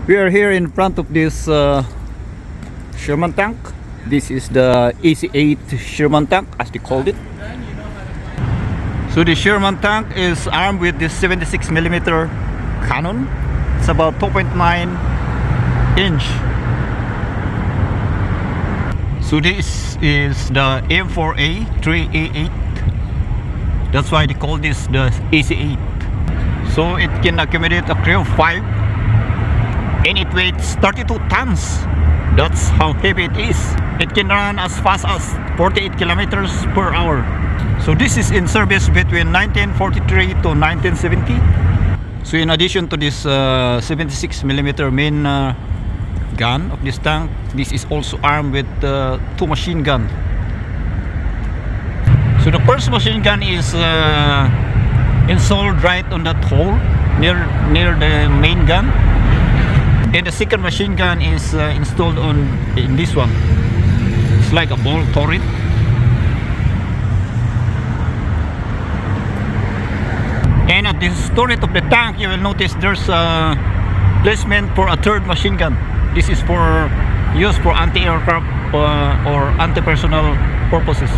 We are here in front of this Sherman tank. This is the AC-8 Sherman tank, as they called it. So the Sherman tank is armed with this 76mm cannon. It's about 2.9 inch. So this is the M4A3A8. That's why they call this the AC-8. So it can accommodate a crew of 5, and it weighs 32 tons. That's how heavy it is. It can run as fast as 48 kilometers per hour. So this is in service between 1943 to 1970. So in addition to this 76mm main gun of this tank, this is also armed with 2 machine guns. So the first machine gun is installed right on that hole near the main gun, and the second machine gun is installed in this one. It's like a ball turret. And at this turret of the tank, you will notice there's a placement for a third machine gun. This is for use for anti-aircraft or anti-personnel purposes.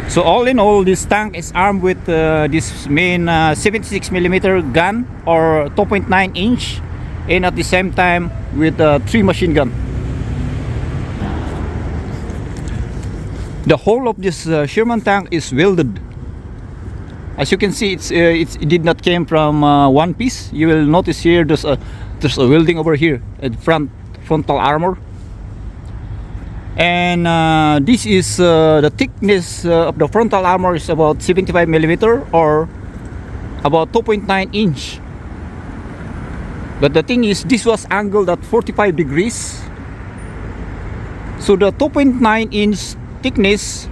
So all in all, this tank is armed with this main 76mm gun or 2.9 inch, and at the same time with 3 machine gun. The whole of this Sherman tank is welded. As you can see, it did not came from one piece. You will notice here there's a welding over here at frontal armor. And this is the thickness of the frontal armor is about 75mm or about 2.9 inch. But the thing is, this was angled at 45 degrees. So the 2.9 inch thickness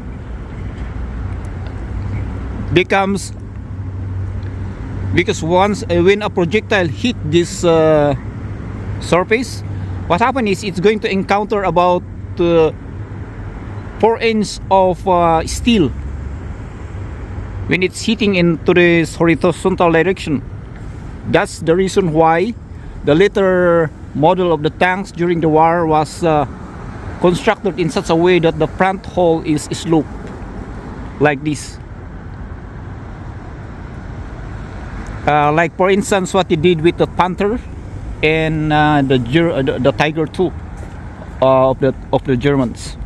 becomes, because once when a projectile hit this surface, what happens is it's going to encounter about 4 inches of steel when it's hitting into this horizontal direction. That's the reason why the later model of the tanks during the war was constructed in such a way that the front hull is sloped like this. Like for instance what they did with the Panther and the Tiger II of the Germans.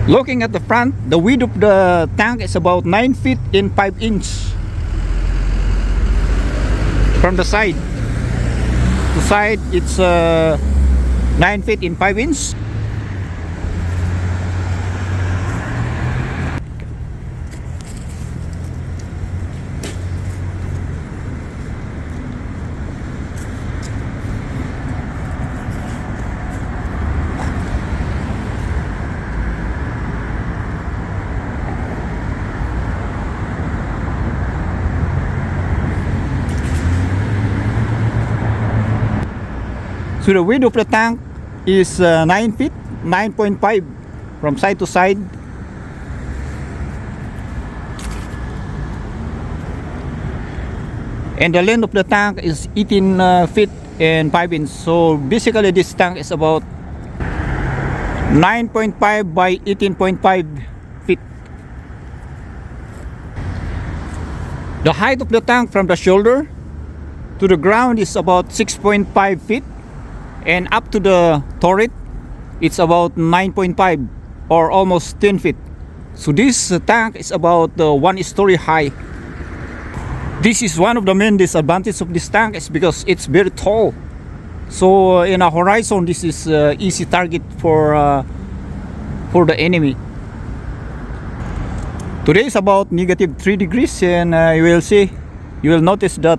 Looking at the front, the width of the tank is about 9 feet and 5 inches. From the side to side, it's 9 feet and 5 inches. So the width of the tank is 9 feet, 9.5 from side to side. And the length of the tank is 18 feet and 5 inches. So basically this tank is about 9.5 by 18.5 feet. The height of the tank from the shoulder to the ground is about 6.5 feet. And up to the turret, it's about 9.5 or almost 10 feet. So this tank is about 1 story high. This is one of the main disadvantages of this tank, is because it's very tall. So in a horizon, this is easy target for the enemy. Today is about -3 degrees, and you will notice that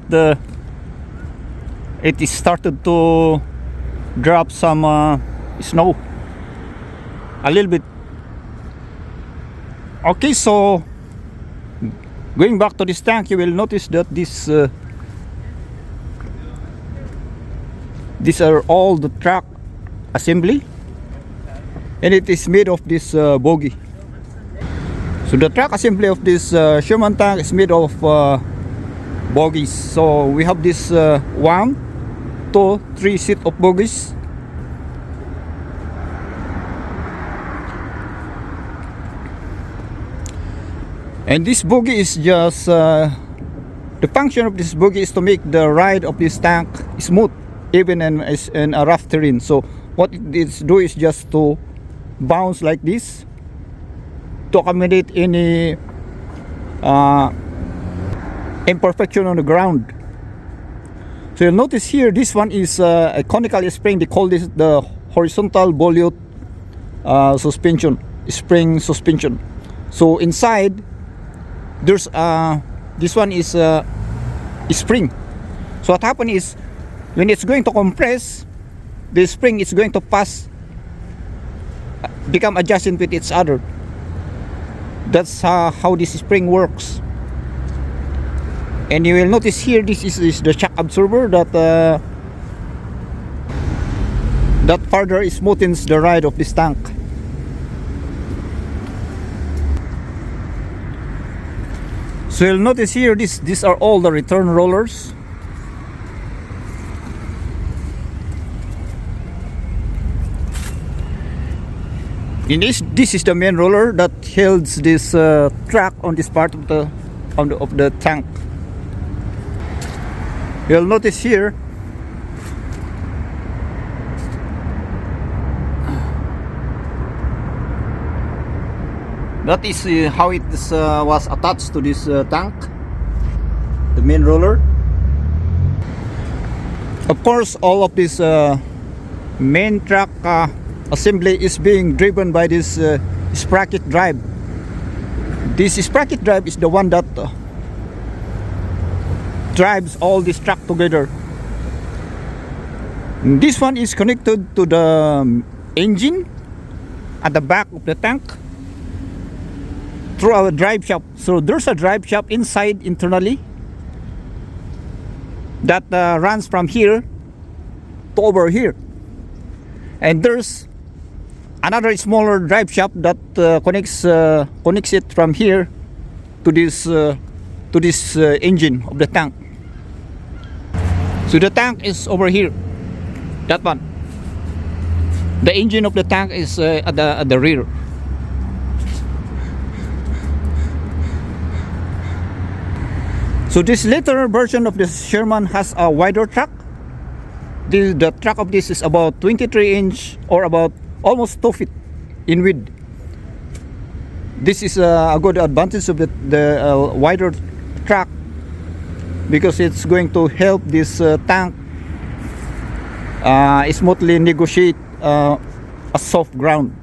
it is started to drop some snow a little bit. Okay, so going back to this tank, you will notice that these are all the track assembly, and it is made of this bogie. So the track assembly of this Sherman tank is made of bogies. So we have this 1, 2, 3 seat of bogies. And this bogie is just the function of this bogie is to make the ride of this tank smooth, even in a rough terrain. So what it do is just to bounce like this to accommodate any imperfection on the ground. So you'll notice here, this one is a conical spring. They call this the horizontal volute suspension, spring suspension. So inside there's this one is a spring. So what happens is, when it's going to compress, the spring is going to become adjacent with each other. That's how this spring works. And you will notice here, this is the shock absorber that further smoothens the ride of this tank. So you'll notice here, these are all the return rollers. In this is the main roller that holds this track on this part of the tank. You'll notice here that is how it was attached to this tank, the main roller. Of course, all of this main track assembly is being driven by this sprocket drive. This sprocket drive is the one that drives all this track together. And this one is connected to the engine at the back of the tank through our drive shaft. So there's a drive shaft inside internally that runs from here to over here, and there's another smaller drive shaft that connects it from here to this engine of the tank. So the tank is over here, that one. The engine of the tank is at the rear. So this later version of the Sherman has a wider track. The track of this is about 23 inch or about almost 2 feet in width. This is a good advantage of the wider track, because it's going to help this tank smoothly negotiate a soft ground.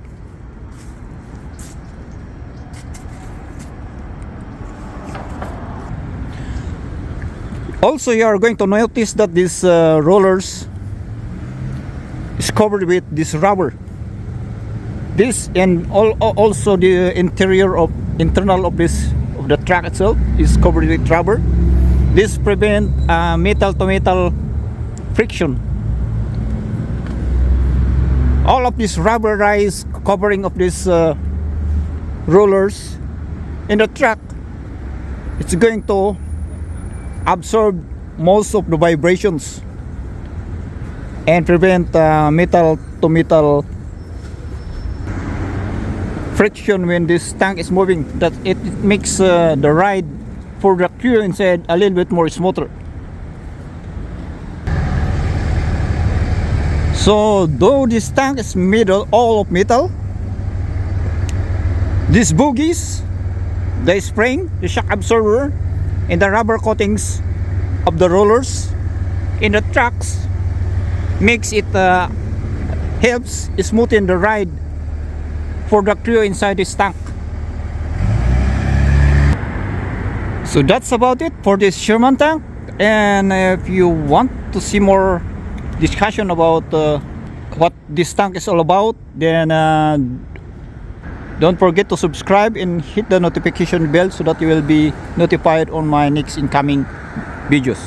Also, you are going to notice that these rollers is covered with this rubber. This and also the internal of the track itself is covered with rubber. This prevent metal to metal friction. All of this rubberized covering of these rollers in the track, it's going to absorb most of the vibrations and prevent metal to metal friction when this tank is moving. That it makes the ride for the crew inside a little bit more smoother. So though this tank is made all of metal, these bogies, the spring, the shock absorber, and the rubber coatings of the rollers in the tracks makes it helps smoothen the ride for the crew inside this tank. So that's about it for this Sherman tank. And if you want to see more discussion about what this tank is all about, then don't forget to subscribe and hit the notification bell so that you will be notified on my next incoming videos.